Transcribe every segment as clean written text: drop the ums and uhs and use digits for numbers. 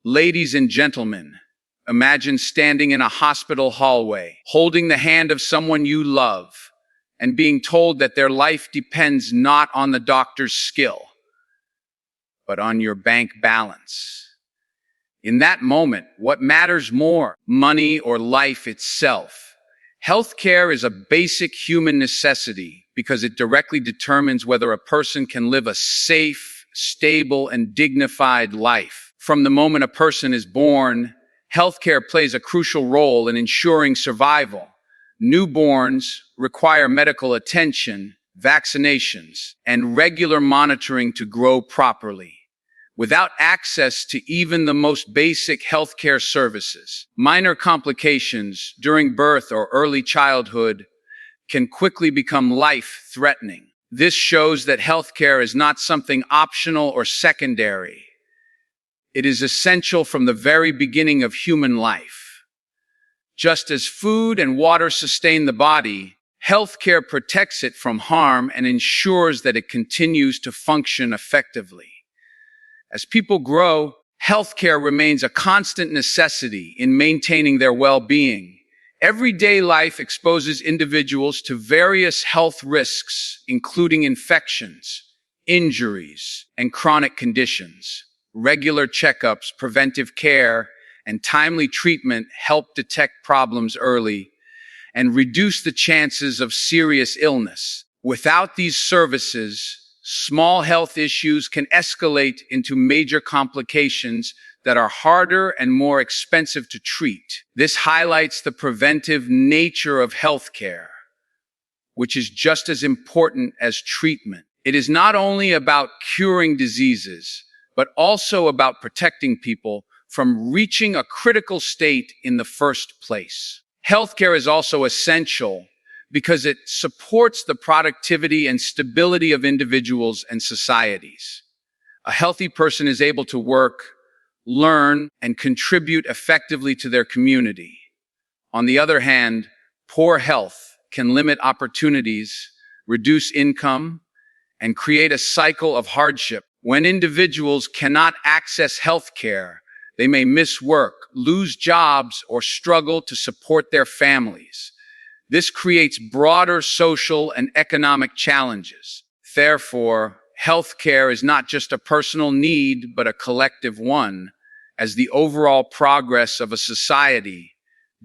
Ladies and gentlemen, imagine standing in a hospital hallway, holding the hand of someone you love, and being told that their life depends not on the doctor's skill, but on your bank balance. In that moment, what matters more, money or life itself? Healthcare is a basic human necessity because it directly determines whether a person can live a safe, stable, and dignified life. From the moment a person is born, healthcare plays a crucial role in ensuring survival. Newborns require medical attention, vaccinations, and regular monitoring to grow properly. Without access to even the most basic healthcare services, minor complications during birth or early childhood can quickly become life-threatening. This shows that healthcare is not something optional or secondary. It is essential from the very beginning of human life. Just as food and water sustain the body, healthcare protects it from harm and ensures that it continues to function effectively. As people grow, healthcare remains a constant necessity in maintaining their well-being. Everyday life exposes individuals to various health risks, including infections, injuries, and chronic conditions. Regular checkups, preventive care, and timely treatment help detect problems early and reduce the chances of serious illness. Without these services, small health issues can escalate into major complications that are harder and more expensive to treat. This highlights the preventive nature of healthcare, which is just as important as treatment. It is not only about curing diseases, but also about protecting people from reaching a critical state in the first place. Healthcare is also essential because it supports the productivity and stability of individuals and societies. A healthy person is able to work, learn, and contribute effectively to their community. On the other hand, poor health can limit opportunities, reduce income, and create a cycle of hardship. When individuals cannot access health care, they may miss work, lose jobs, or struggle to support their families. This creates broader social and economic challenges. Therefore, healthcare is not just a personal need, but a collective one, as the overall progress of a society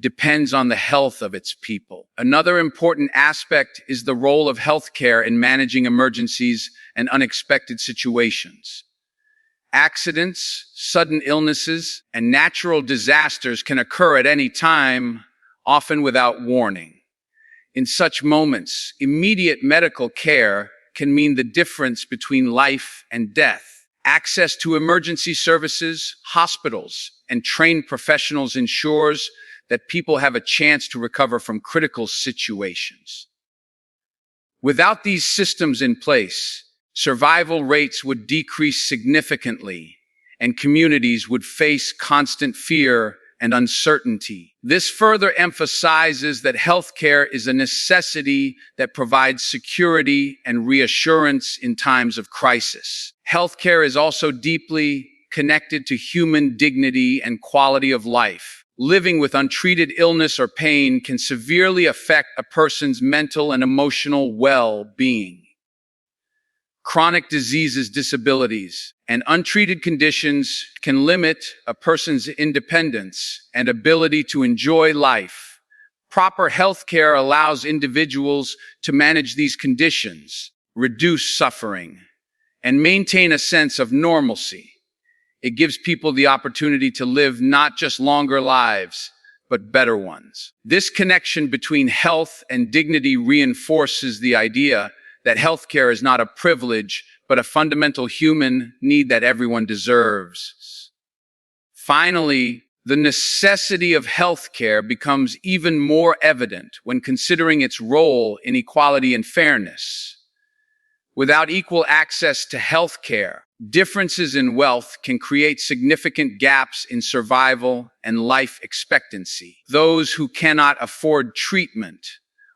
depends on the health of its people. Another important aspect is the role of healthcare in managing emergencies and unexpected situations. Accidents, sudden illnesses, and natural disasters can occur at any time, often without warning. In such moments, immediate medical care can mean the difference between life and death. Access to emergency services, hospitals, and trained professionals ensures that people have a chance to recover from critical situations. Without these systems in place, survival rates would decrease significantly, and communities would face constant fear and uncertainty. This further emphasizes that healthcare is a necessity that provides security and reassurance in times of crisis. Healthcare is also deeply connected to human dignity and quality of life. Living with untreated illness or pain can severely affect a person's mental and emotional well-being. Chronic diseases, disabilities, and untreated conditions can limit a person's independence and ability to enjoy life. Proper health care allows individuals to manage these conditions, reduce suffering, and maintain a sense of normalcy. It gives people the opportunity to live not just longer lives, but better ones. This connection between health and dignity reinforces the idea that healthcare is not a privilege, but a fundamental human need that everyone deserves. Finally, the necessity of healthcare becomes even more evident when considering its role in equality and fairness. Without equal access to healthcare, differences in wealth can create significant gaps in survival and life expectancy. Those who cannot afford treatment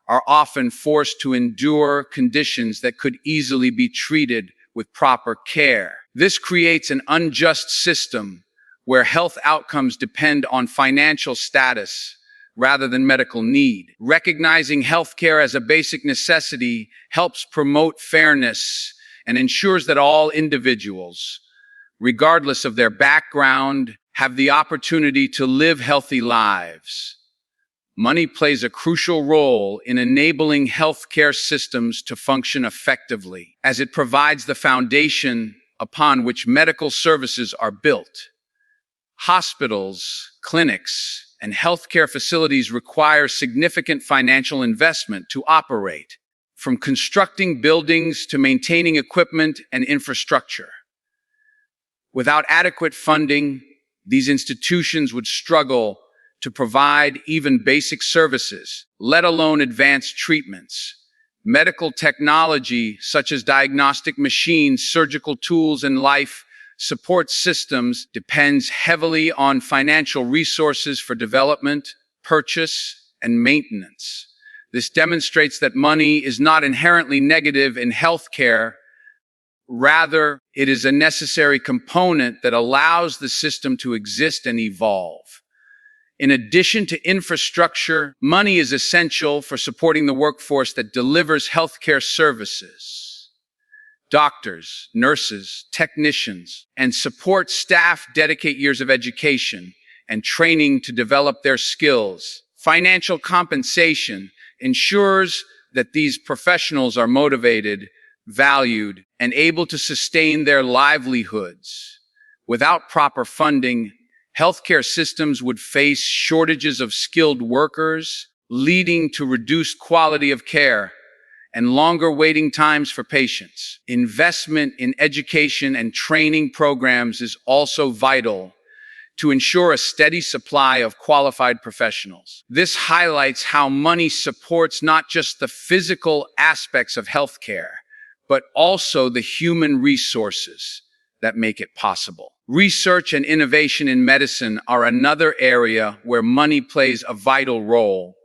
are often forced to endure conditions that could easily be treated with proper care. This creates an unjust system where health outcomes depend on financial status rather than medical need. Recognizing healthcare as a basic necessity helps promote fairness and ensures that all individuals, regardless of their background, have the opportunity to live healthy lives. Money plays a crucial role in enabling healthcare systems to function effectively, as it provides the foundation upon which medical services are built. Hospitals, clinics, and healthcare facilities require significant financial investment to operate, from constructing buildings to maintaining equipment and infrastructure. Without adequate funding, these institutions would struggle to provide even basic services, let alone advanced treatments. Medical technology, such as diagnostic machines, surgical tools, and life support systems, depends heavily on financial resources for development, purchase, and maintenance. This demonstrates that money is not inherently negative in healthcare. Rather, it is a necessary component that allows the system to exist and evolve. In addition to infrastructure, money is essential for supporting the workforce that delivers healthcare services. Doctors, nurses, technicians, and support staff dedicate years of education and training to develop their skills. Financial compensation ensures that these professionals are motivated, valued, and able to sustain their livelihoods. Without proper funding, healthcare systems would face shortages of skilled workers, leading to reduced quality of care and longer waiting times for patients. Investment in education and training programs is also vital to ensure a steady supply of qualified professionals. This highlights how money supports not just the physical aspects of healthcare, but also the human resources that make it possible. Research and innovation in medicine are another area where money plays a vital role.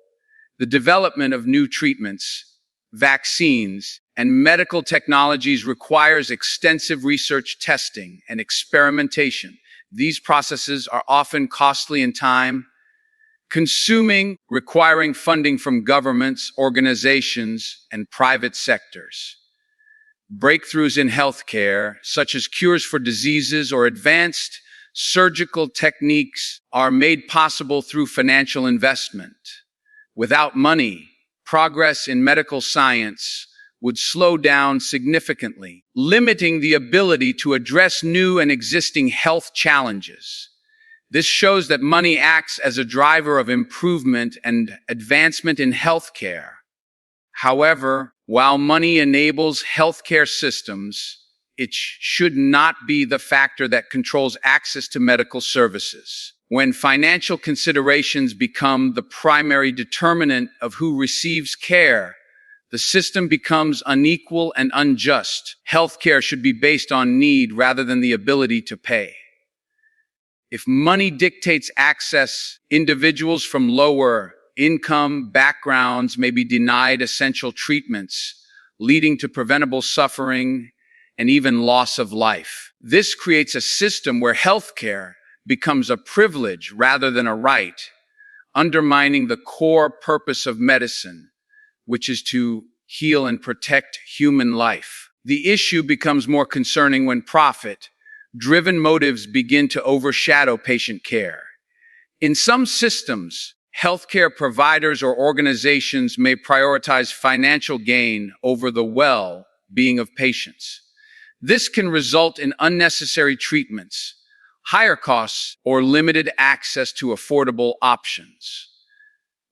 The development of new treatments, vaccines, and medical technologies requires extensive research, testing, and experimentation. These processes are often costly in time, consuming, requiring funding from governments, organizations, and private sectors. Breakthroughs in healthcare, such as cures for diseases or advanced surgical techniques, are made possible through financial investment. Without money, progress in medical science would slow down significantly, limiting the ability to address new and existing health challenges. This shows that money acts as a driver of improvement and advancement in healthcare. However, while money enables healthcare systems, it should not be the factor that controls access to medical services. When financial considerations become the primary determinant of who receives care, the system becomes unequal and unjust. Healthcare should be based on need rather than the ability to pay. If money dictates access, individuals from lower income backgrounds may be denied essential treatments, leading to preventable suffering and even loss of life. This creates a system where healthcare becomes a privilege rather than a right, undermining the core purpose of medicine, which is to heal and protect human life. The issue becomes more concerning when profit-driven motives begin to overshadow patient care. In some systems, healthcare providers or organizations may prioritize financial gain over the well-being of patients. This can result in unnecessary treatments, higher costs, or limited access to affordable options.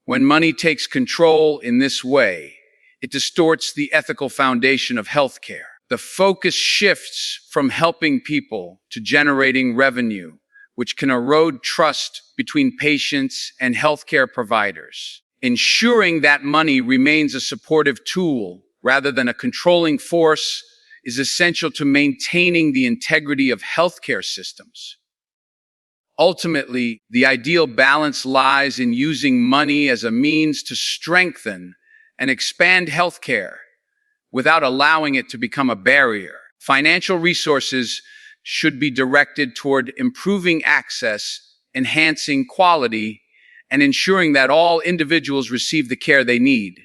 When money takes control in this way, it distorts the ethical foundation of healthcare. The focus shifts from helping people to generating revenue, which can erode trust between patients and healthcare providers. Ensuring that money remains a supportive tool rather than a controlling force is essential to maintaining the integrity of healthcare systems. Ultimately, the ideal balance lies in using money as a means to strengthen and expand healthcare without allowing it to become a barrier. Financial resources should be directed toward improving access, enhancing quality, and ensuring that all individuals receive the care they need.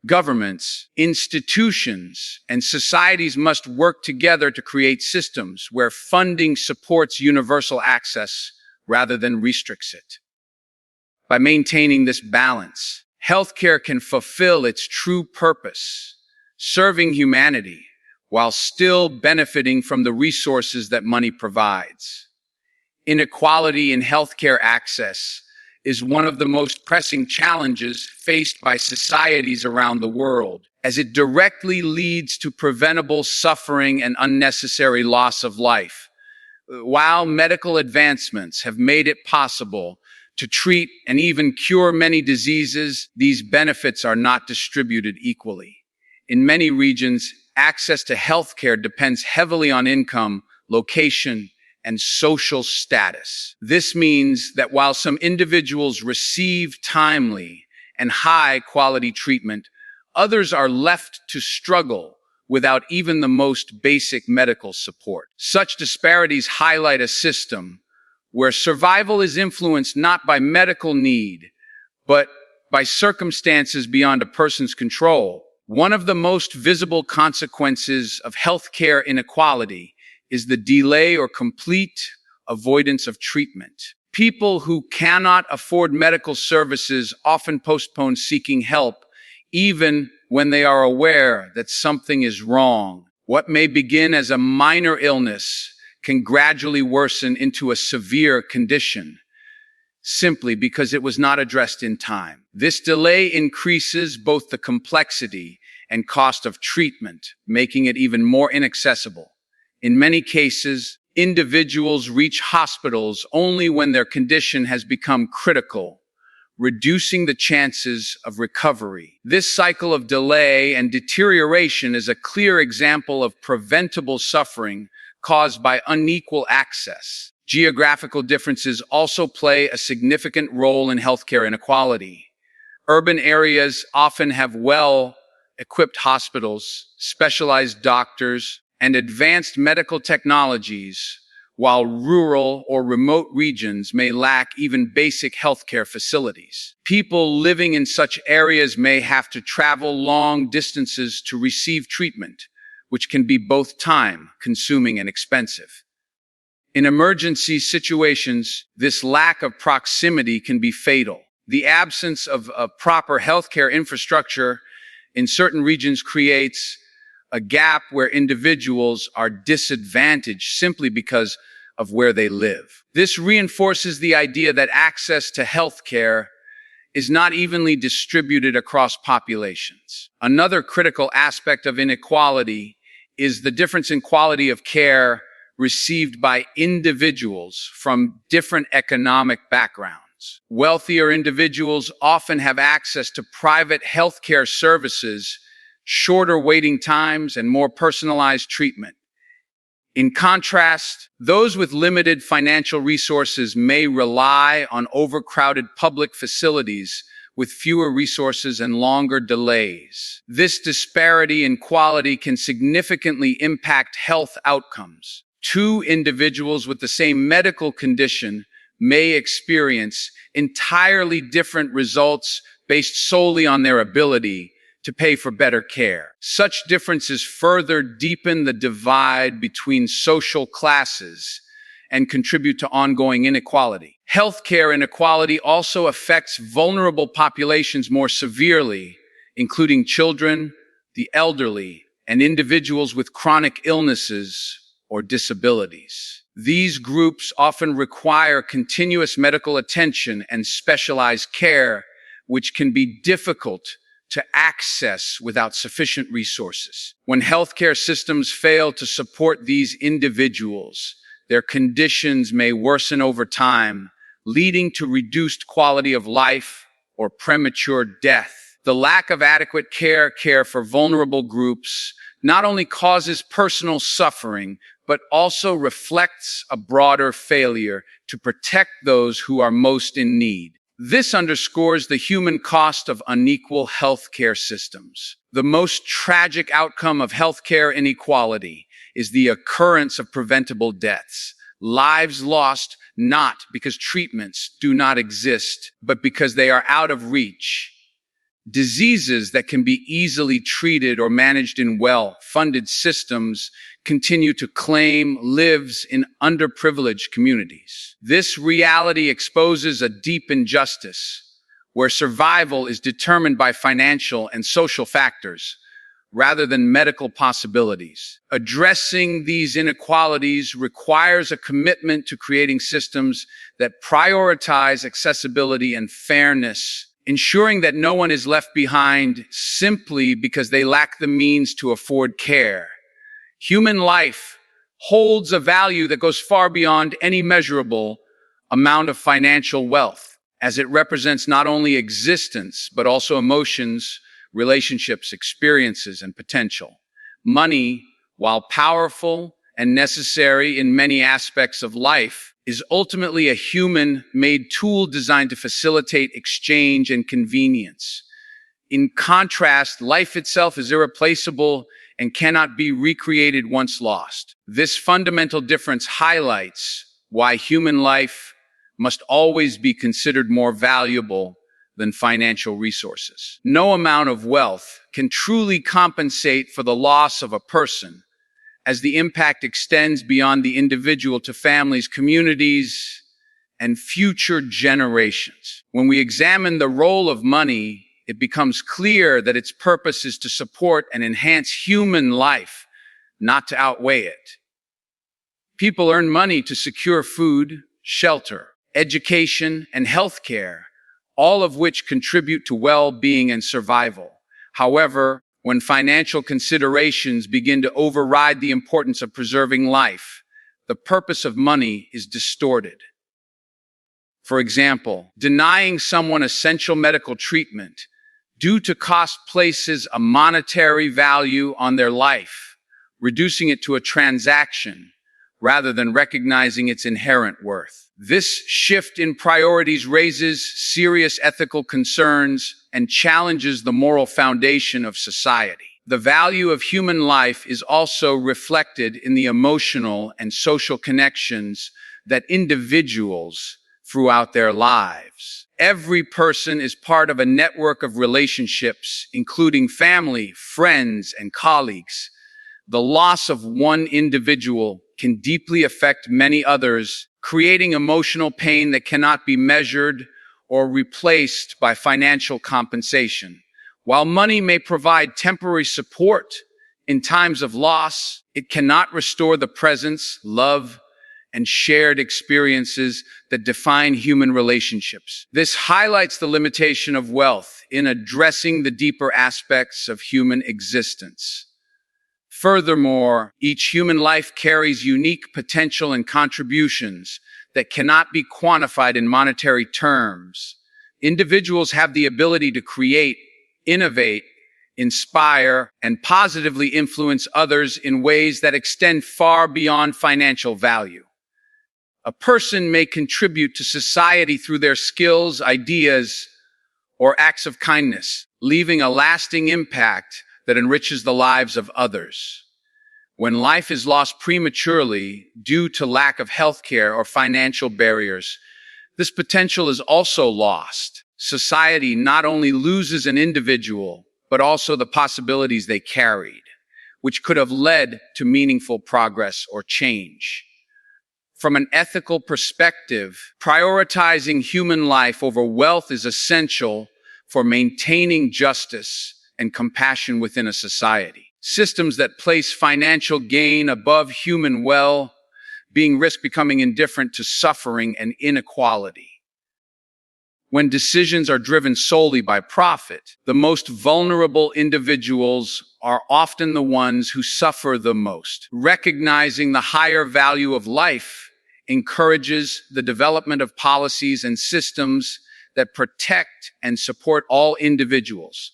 Governments, institutions, and societies must work together to create systems where funding supports universal access rather than restricts it. By maintaining this balance, healthcare can fulfill its true purpose, serving humanity while still benefiting from the resources that money provides. Inequality in healthcare access is one of the most pressing challenges faced by societies around the world, as it directly leads to preventable suffering and unnecessary loss of life. While medical advancements have made it possible to treat and even cure many diseases, these benefits are not distributed equally. In many regions, access to healthcare depends heavily on income, location, and social status. This means that while some individuals receive timely and high-quality treatment, others are left to struggle without even the most basic medical support. Such disparities highlight a system where survival is influenced not by medical need, but by circumstances beyond a person's control. One of the most visible consequences of healthcare inequality is the delay or complete avoidance of treatment. People who cannot afford medical services often postpone seeking help, even when they are aware that something is wrong. What may begin as a minor illness can gradually worsen into a severe condition, simply because it was not addressed in time. This delay increases both the complexity and cost of treatment, making it even more inaccessible. In many cases, individuals reach hospitals only when their condition has become critical, reducing the chances of recovery. This cycle of delay and deterioration is a clear example of preventable suffering caused by unequal access. Geographical differences also play a significant role in healthcare inequality. Urban areas often have well-equipped hospitals, specialized doctors, and advanced medical technologies, while rural or remote regions may lack even basic healthcare facilities. People living in such areas may have to travel long distances to receive treatment, which can be both time-consuming and expensive. In emergency situations, this lack of proximity can be fatal. The absence of a proper healthcare infrastructure in certain regions creates a gap where individuals are disadvantaged simply because of where they live. This reinforces the idea that access to healthcare is not evenly distributed across populations. Another critical aspect of inequality is the difference in quality of care received by individuals from different economic backgrounds. Wealthier individuals often have access to private healthcare services, shorter waiting times, and more personalized treatment. In contrast, those with limited financial resources may rely on overcrowded public facilities with fewer resources and longer delays. This disparity in quality can significantly impact health outcomes. Two individuals with the same medical condition may experience entirely different results based solely on their ability to pay for better care. Such differences further deepen the divide between social classes and contribute to ongoing inequality. Healthcare inequality also affects vulnerable populations more severely, including children, the elderly, and individuals with chronic illnesses or disabilities. These groups often require continuous medical attention and specialized care, which can be difficult to access without sufficient resources. When healthcare systems fail to support these individuals, their conditions may worsen over time, leading to reduced quality of life or premature death. The lack of adequate care for vulnerable groups not only causes personal suffering, but also reflects a broader failure to protect those who are most in need. This underscores the human cost of unequal healthcare systems. The most tragic outcome of healthcare inequality is the occurrence of preventable deaths. Lives lost not because treatments do not exist, but because they are out of reach. Diseases that can be easily treated or managed in well-funded systems continue to claim lives in underprivileged communities. This reality exposes a deep injustice where survival is determined by financial and social factors rather than medical possibilities. Addressing these inequalities requires a commitment to creating systems that prioritize accessibility and fairness, ensuring that no one is left behind simply because they lack the means to afford care. Human life holds a value that goes far beyond any measurable amount of financial wealth, as it represents not only existence, but also emotions, relationships, experiences, and potential. Money, while powerful and necessary in many aspects of life, is ultimately a human-made tool designed to facilitate exchange and convenience. In contrast, life itself is irreplaceable and cannot be recreated once lost. This fundamental difference highlights why human life must always be considered more valuable than financial resources. No amount of wealth can truly compensate for the loss of a person, as the impact extends beyond the individual to families, communities, and future generations. When we examine the role of money, it becomes clear that its purpose is to support and enhance human life, not to outweigh it. People earn money to secure food, shelter, education, and health care, all of which contribute to well-being and survival. However, when financial considerations begin to override the importance of preserving life, the purpose of money is distorted. For example, denying someone essential medical treatment due to cost places a monetary value on their life, reducing it to a transaction rather than recognizing its inherent worth. This shift in priorities raises serious ethical concerns and challenges the moral foundation of society. The value of human life is also reflected in the emotional and social connections that individuals throughout their lives. Every person is part of a network of relationships, including family, friends, and colleagues. The loss of one individual can deeply affect many others, creating emotional pain that cannot be measured or replaced by financial compensation. While money may provide temporary support in times of loss, it cannot restore the presence, love, and shared experiences that define human relationships. This highlights the limitation of wealth in addressing the deeper aspects of human existence. Furthermore, each human life carries unique potential and contributions that cannot be quantified in monetary terms. Individuals have the ability to create, innovate, inspire, and positively influence others in ways that extend far beyond financial value. A person may contribute to society through their skills, ideas, or acts of kindness, leaving a lasting impact that enriches the lives of others. When life is lost prematurely due to lack of healthcare or financial barriers, this potential is also lost. Society not only loses an individual, but also the possibilities they carried, which could have led to meaningful progress or change. From an ethical perspective, prioritizing human life over wealth is essential for maintaining justice and compassion within a society. Systems that place financial gain above human well-being risk becoming indifferent to suffering and inequality. When decisions are driven solely by profit, the most vulnerable individuals are often the ones who suffer the most. Recognizing the higher value of life encourages the development of policies and systems that protect and support all individuals,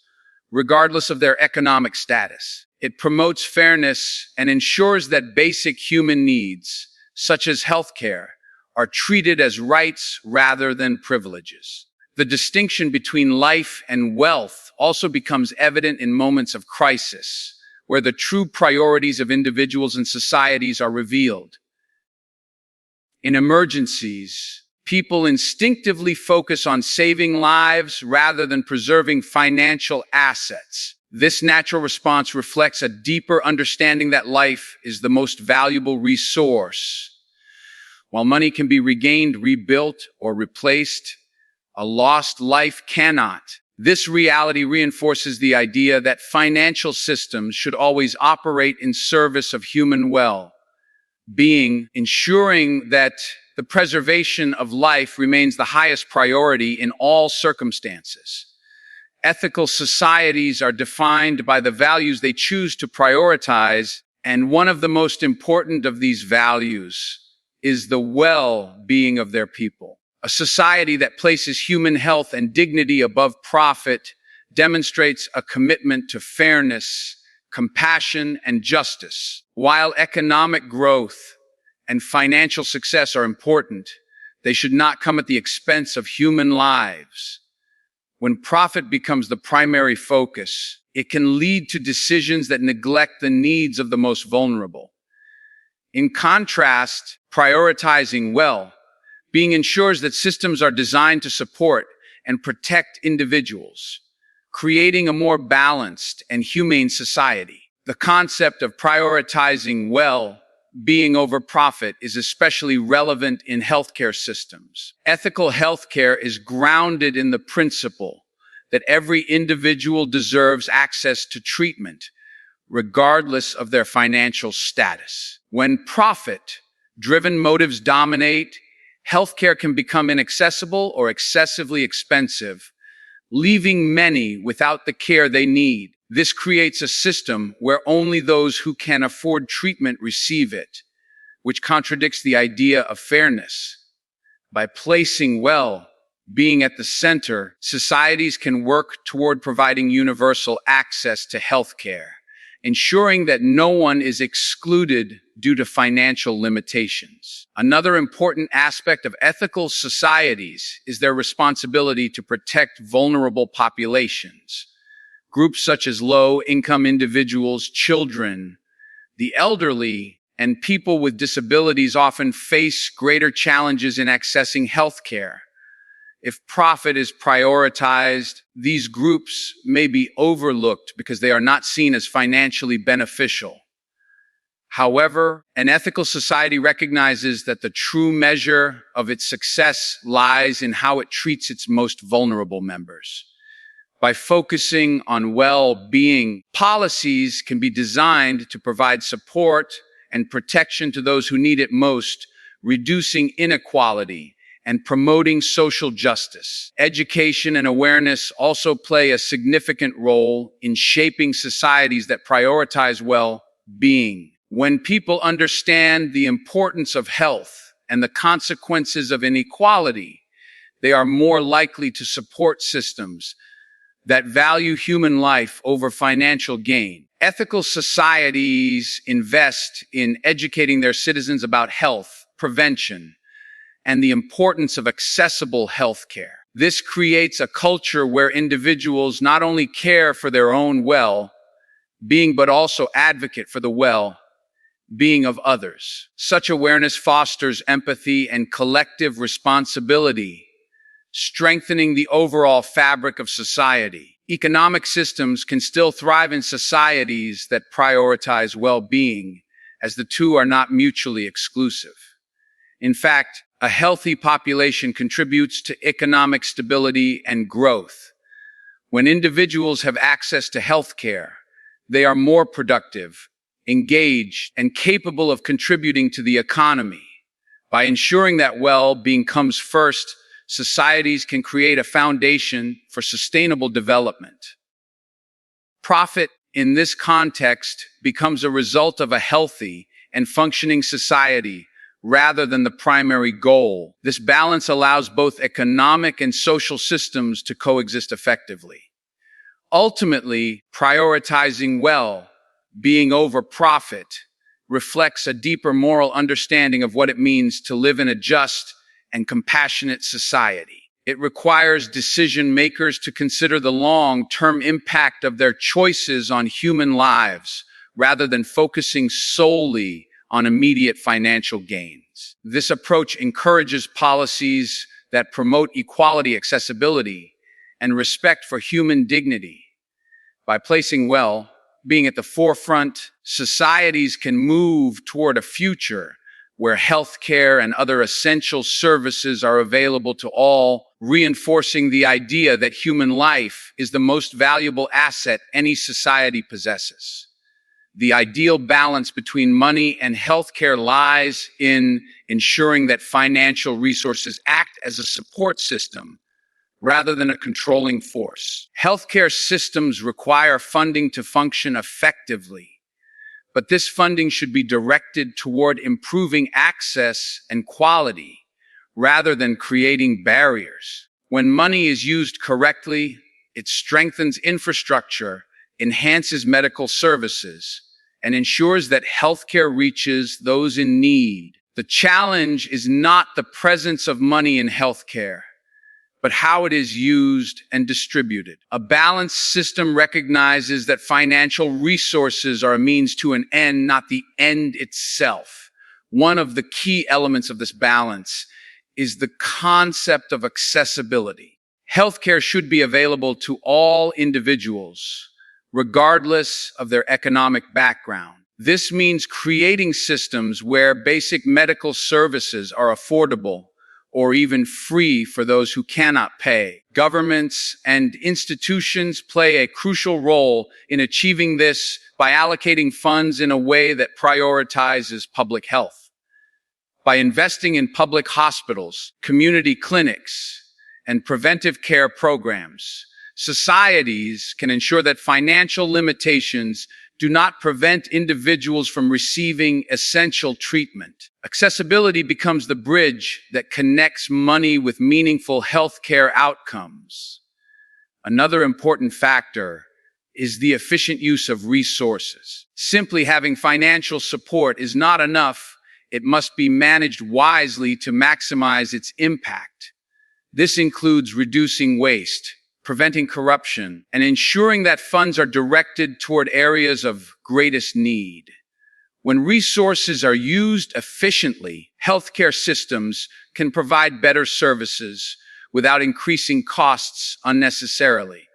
regardless of their economic status. It promotes fairness and ensures that basic human needs, such as healthcare, are treated as rights rather than privileges. The distinction between life and wealth also becomes evident in moments of crisis, where the true priorities of individuals and societies are revealed. In emergencies, people instinctively focus on saving lives rather than preserving financial assets. This natural response reflects a deeper understanding that life is the most valuable resource. While money can be regained, rebuilt, or replaced, a lost life cannot. This reality reinforces the idea that financial systems should always operate in service of human well-being, ensuring that the preservation of life remains the highest priority in all circumstances. Ethical societies are defined by the values they choose to prioritize, and one of the most important of these values is the well-being of their people. A society that places human health and dignity above profit demonstrates a commitment to fairness, compassion, and justice. While economic growth and financial success are important, they should not come at the expense of human lives. When profit becomes the primary focus, it can lead to decisions that neglect the needs of the most vulnerable. In contrast, prioritizing well-being ensures that systems are designed to support and protect individuals, creating a more balanced and humane society. The concept of prioritizing well-being over profit is especially relevant in healthcare systems. Ethical healthcare is grounded in the principle that every individual deserves access to treatment, regardless of their financial status. When profit-driven motives dominate, healthcare can become inaccessible or excessively expensive, leaving many without the care they need. This creates a system where only those who can afford treatment receive it, which contradicts the idea of fairness. By placing well-being at the center, societies can work toward providing universal access to healthcare, ensuring that no one is excluded due to financial limitations. Another important aspect of ethical societies is their responsibility to protect vulnerable populations. Groups such as low-income individuals, children, the elderly, and people with disabilities often face greater challenges in accessing healthcare. If profit is prioritized, these groups may be overlooked because they are not seen as financially beneficial. However, an ethical society recognizes that the true measure of its success lies in how it treats its most vulnerable members. By focusing on well-being, policies can be designed to provide support and protection to those who need it most, reducing inequality and promoting social justice. Education and awareness also play a significant role in shaping societies that prioritize well-being. When people understand the importance of health and the consequences of inequality, they are more likely to support systems that value human life over financial gain. Ethical societies invest in educating their citizens about health, prevention, and the importance of accessible health care. This creates a culture where individuals not only care for their own well-being, but also advocate for the well-being of others. Such awareness fosters empathy and collective responsibility, strengthening the overall fabric of society. Economic systems can still thrive in societies that prioritize well-being, as the two are not mutually exclusive. In fact, a healthy population contributes to economic stability and growth. When individuals have access to health care, they are more productive, engaged, and capable of contributing to the economy. By ensuring that well-being comes first, societies can create a foundation for sustainable development. Profit, in this context, becomes a result of a healthy and functioning society rather than the primary goal. This balance allows both economic and social systems to coexist effectively. Ultimately, prioritizing well-being over profit reflects a deeper moral understanding of what it means to live in a just and compassionate society. It requires decision makers to consider the long-term impact of their choices on human lives rather than focusing solely on immediate financial gains. This approach encourages policies that promote equality, accessibility, and respect for human dignity. By placing being at the forefront, societies can move toward a future where healthcare and other essential services are available to all, reinforcing the idea that human life is the most valuable asset any society possesses. The ideal balance between money and healthcare lies in ensuring that financial resources act as a support system rather than a controlling force. Healthcare systems require funding to function effectively, but this funding should be directed toward improving access and quality rather than creating barriers. When money is used correctly, it strengthens infrastructure, enhances medical services, and ensures that healthcare reaches those in need. The challenge is not the presence of money in healthcare, but how it is used and distributed. A balanced system recognizes that financial resources are a means to an end, not the end itself. One of the key elements of this balance is the concept of accessibility. Healthcare should be available to all individuals, regardless of their economic background. This means creating systems where basic medical services are affordable or even free for those who cannot pay. Governments and institutions play a crucial role in achieving this by allocating funds in a way that prioritizes public health. By investing in public hospitals, community clinics, and preventive care programs, societies can ensure that financial limitations do not prevent individuals from receiving essential treatment. Accessibility becomes the bridge that connects money with meaningful healthcare outcomes. Another important factor is the efficient use of resources. Simply having financial support is not enough. It must be managed wisely to maximize its impact. This includes reducing waste, preventing corruption, and ensuring that funds are directed toward areas of greatest need. When resources are used efficiently, healthcare systems can provide better services without increasing costs unnecessarily.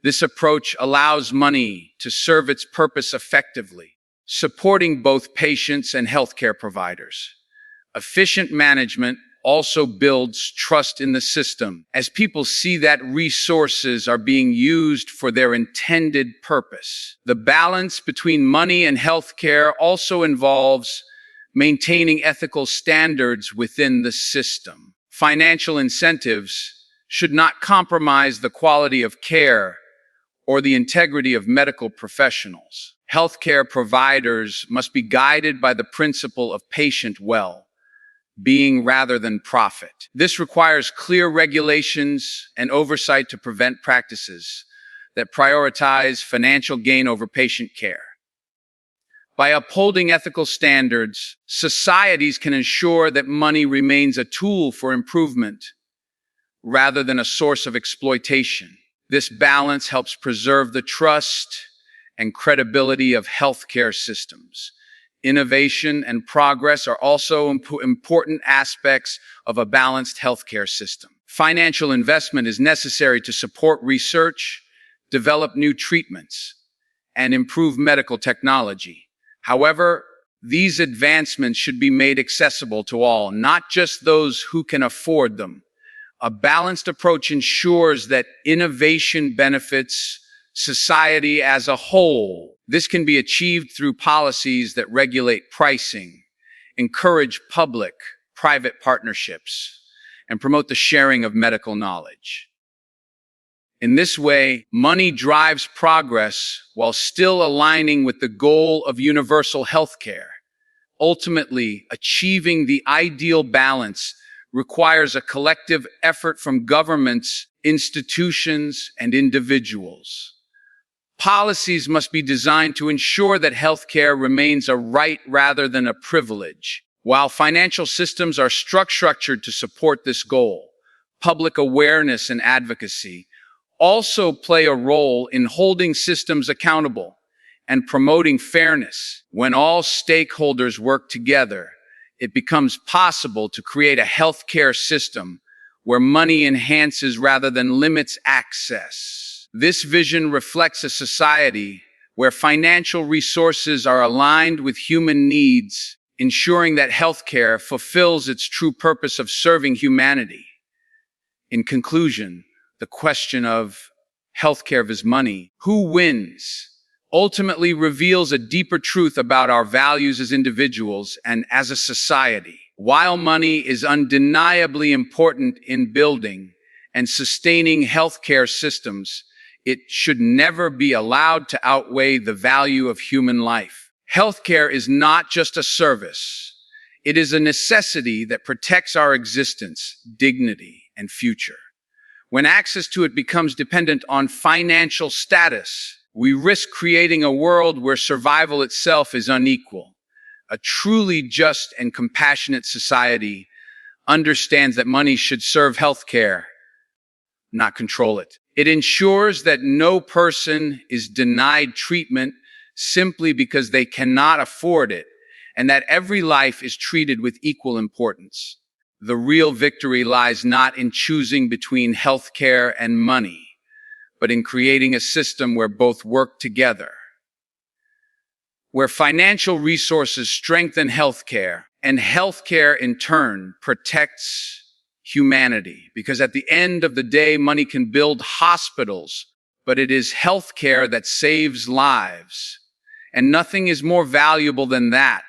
This approach allows money to serve its purpose effectively, supporting both patients and healthcare providers. Efficient management also builds trust in the system, as people see that resources are being used for their intended purpose. The balance between money and healthcare also involves maintaining ethical standards within the system. Financial incentives should not compromise the quality of care or the integrity of medical professionals. Healthcare providers must be guided by the principle of patient well-being rather than profit. This requires clear regulations and oversight to prevent practices that prioritize financial gain over patient care. By upholding ethical standards, societies can ensure that money remains a tool for improvement rather than a source of exploitation. This balance helps preserve the trust and credibility of healthcare systems. Innovation and progress are also important aspects of a balanced healthcare system. Financial investment is necessary to support research, develop new treatments, and improve medical technology. However, these advancements should be made accessible to all, not just those who can afford them. A balanced approach ensures that innovation benefits society as a whole. This can be achieved through policies that regulate pricing, encourage public-private partnerships, and promote the sharing of medical knowledge. In this way, money drives progress while still aligning with the goal of universal healthcare. Ultimately, achieving the ideal balance requires a collective effort from governments, institutions, and individuals. Policies must be designed to ensure that healthcare remains a right rather than a privilege. While financial systems are structured to support this goal, public awareness and advocacy also play a role in holding systems accountable and promoting fairness. When all stakeholders work together, it becomes possible to create a healthcare system where money enhances rather than limits access. This vision reflects a society where financial resources are aligned with human needs, ensuring that healthcare fulfills its true purpose of serving humanity. In conclusion, the question of healthcare versus money, who wins, ultimately reveals a deeper truth about our values as individuals and as a society. While money is undeniably important in building and sustaining healthcare systems, it should never be allowed to outweigh the value of human life. Healthcare is not just a service. It is a necessity that protects our existence, dignity, and future. When access to it becomes dependent on financial status, we risk creating a world where survival itself is unequal. A truly just and compassionate society understands that money should serve healthcare, not control it. It ensures that no person is denied treatment simply because they cannot afford it, and that every life is treated with equal importance. The real victory lies not in choosing between healthcare and money, but in creating a system where both work together, where financial resources strengthen healthcare, and healthcare in turn protects humanity. Because at the end of the day, money can build hospitals, but it is healthcare that saves lives. And nothing is more valuable than that.